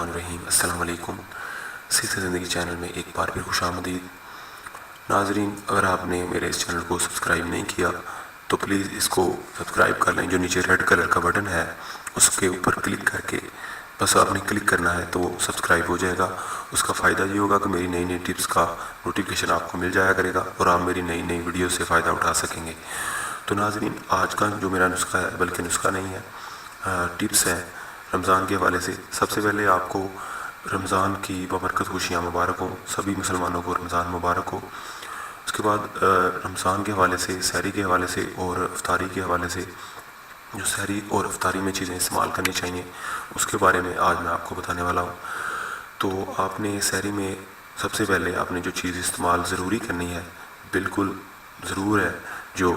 बिस्मिल्लाहिर्रहमानिर्रहीम। अस्सलाम वालेकुम। सीखते ज़िंदगी चैनल में एक बार फिर खुश आमदीद। नाजरीन, अगर आपने मेरे इस चैनल को सब्सक्राइब नहीं किया तो प्लीज़ इसको सब्सक्राइब कर लें। जो नीचे रेड कलर का बटन है उसके ऊपर क्लिक करके बस आपने क्लिक करना है तो वो सब्सक्राइब हो जाएगा। उसका फ़ायदा ये होगा कि मेरी नई नई टिप्स का नोटिफिकेशन आपको मिल जाया करेगा और आप मेरी नई नई वीडियो से फ़ायदा उठा सकेंगे। तो नाजरीन, आज का जो मेरा नुस्खा है, बल्कि नुस्खा नहीं है, टिप्स है रमज़ान के हवाले से। सबसे पहले आपको रमज़ान की बबरकत खुशियाँ मुबारक हों, सभी मुसलमानों को रमज़ान मुबारक हो। उसके बाद रमज़ान के हवाले से, सहरी के हवाले से और इफ्तारी के हवाले से जो सहरी और इफ्तारी में चीज़ें इस्तेमाल करनी चाहिए उसके बारे में आज मैं आपको बताने वाला हूँ। तो आपने सहरी में सबसे पहले आपने जो चीज़ इस्तेमाल ज़रूरी करनी है, बिल्कुल ज़रूर है जो,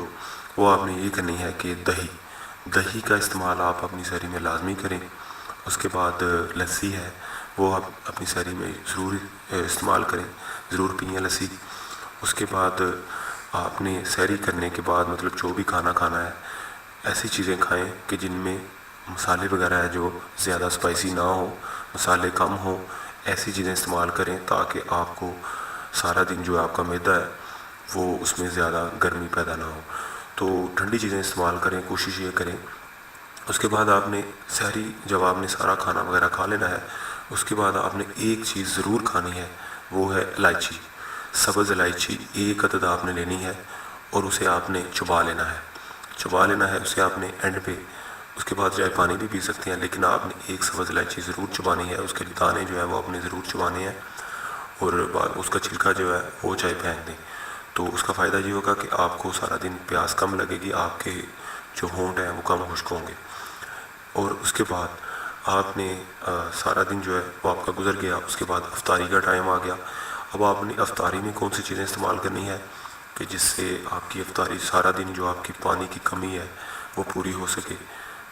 वो आपने ये करनी है कि दही का इस्तेमाल आप अपनी सहरी में लाजमी करें। उसके बाद लस्सी है, वो आप अपनी सहरी में ज़रूर इस्तेमाल करें, ज़रूर पिएं लस्सी। उसके बाद आपने सहरी करने के बाद मतलब जो भी खाना खाना है, ऐसी चीज़ें खाएं कि जिनमें मसाले वगैरह है जो ज़्यादा स्पाइसी ना हो, मसाले कम हो, ऐसी चीज़ें इस्तेमाल करें ताकि आपको सारा दिन जो आपका मैदा है वो उसमें ज़्यादा गर्मी पैदा ना हो। तो ठंडी चीज़ें इस्तेमाल करें, कोशिश ये करें। उसके बाद आपने सहरी जब आपने सारा खाना वगैरह खा लेना है, उसके बाद आपने एक चीज़ ज़रूर खानी है, वो है इलायची। सब्ज़ इलायची एक अदद आपने लेनी है और उसे आपने चबा लेना है उसे आपने एंड पे। उसके बाद चाहे पानी भी पी सकते हैं, लेकिन आपने एक सब्ज़ इलायची ज़रूर चबानी है। उसके दाने जो है वो आपने ज़रूर चबाने हैं और बाद उसका छिलका जो है वो चाहे फेंक दें। तो उसका फ़ायदा ये होगा कि आपको सारा दिन प्यास कम लगेगी, आपके जो होंठ हैं वो कम खुश्क होंगे। और उसके बाद आपने सारा दिन जो है वो आपका गुजर गया। उसके बाद अफ्तारी का टाइम आ गया। अब आपने अफ्तारी में कौन सी चीज़ें इस्तेमाल करनी है कि जिससे आपकी अफ्तारी सारा दिन जो आपकी पानी की कमी है वो पूरी हो सके।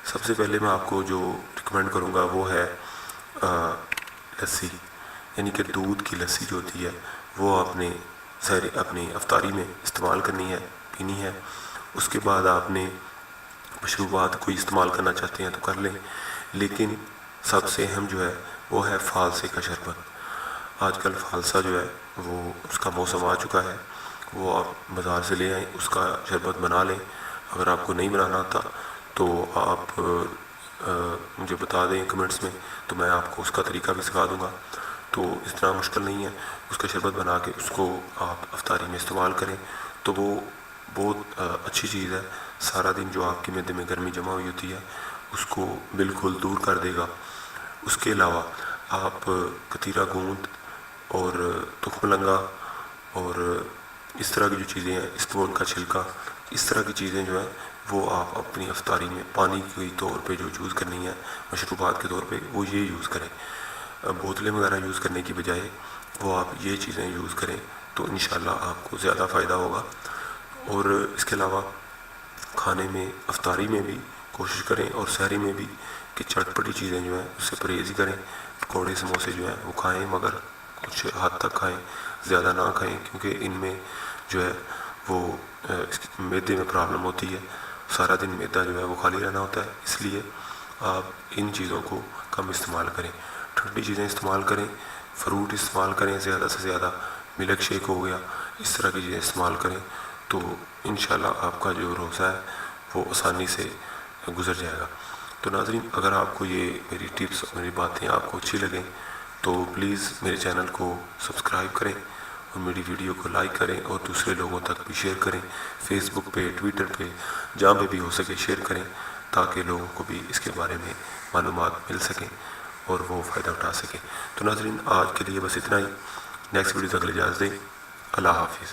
सबसे पहले मैं आपको जो रिकमेंड करूँगा वो है लस्सी, यानी कि दूध की लस्सी जो होती है वो आपने अपनी अफ्तारी में इस्तेमाल करनी है, पीनी है। उसके बाद आपने मशरूबात कोई इस्तेमाल करना चाहते हैं तो कर लें, लेकिन सबसे अहम जो है वो है फालसे का शरबत। आजकल फालसा जो है वो उसका मौसम आ चुका है, वो आप बाज़ार से ले आएँ, उसका शरबत बना लें। अगर आपको नहीं बनाना आता तो आप मुझे बता दें कमेंट्स में, तो मैं आपको उसका तरीका भी सिखा दूँगा। तो इतना मुश्किल नहीं है, उसका शरबत बना के उसको आप अफ्तारी में इस्तेमाल करें तो वो बहुत अच्छी चीज़ है। सारा दिन जो आपके मैदे में गर्मी जमा हुई होती है उसको बिल्कुल दूर कर देगा। उसके अलावा आप कतीरा गूंद और तुखमलंगा और इस तरह की जो चीज़ें हैं, इस्तबगोल का छिलका, इस तरह की चीज़ें जो है वो आप अपनी अफ्तारी में पानी के तौर पे जो यूज़ करनी है, मशरूबात के तौर पे, वो ये यूज़ करें। बोतलें वगैरह यूज़ करने की बजाय वो आप ये चीज़ें यूज़ करें तो इंशाल्लाह आपको ज़्यादा फ़ायदा होगा। और इसके अलावा खाने में, अफ्तारी में भी कोशिश करें और सहरी में भी कि चटपटी चीज़ें जो हैं उससे परहेज़ ही करें। पकौड़े समोसे जो हैं वो खाएं, मगर कुछ हद तक खाएं, ज़्यादा ना खाएं, क्योंकि इनमें जो है वो मैदे में प्रॉब्लम होती है। सारा दिन मैदा जो है वो खाली रहना होता है, इसलिए आप इन चीज़ों को कम इस्तेमाल करें। ठंडी चीज़ें इस्तेमाल करें, फ्रूट इस्तेमाल करें ज़्यादा से ज़्यादा, मिल्क शेक हो गया, इस तरह की चीज़ें इस्तेमाल करें तो इंशाल्लाह आपका जो रोज़ा है वो आसानी से गुजर जाएगा। तो नाज़रीन, अगर आपको ये मेरी टिप्स और मेरी बातें आपको अच्छी लगें तो प्लीज़ मेरे चैनल को सब्सक्राइब करें और मेरी वीडियो को लाइक करें और दूसरे लोगों तक भी शेयर करें। फेसबुक पे, ट्विटर पे, जहाँ पे भी हो सके शेयर करें ताकि लोगों को भी इसके बारे में मालूमात मिल सकें और वो फ़ायदा उठा सकें। तो नाज़रीन, आज के लिए बस इतना ही। नेक्स्ट वीडियो तक इजाज़त दें। अल्लाह हाफिज़।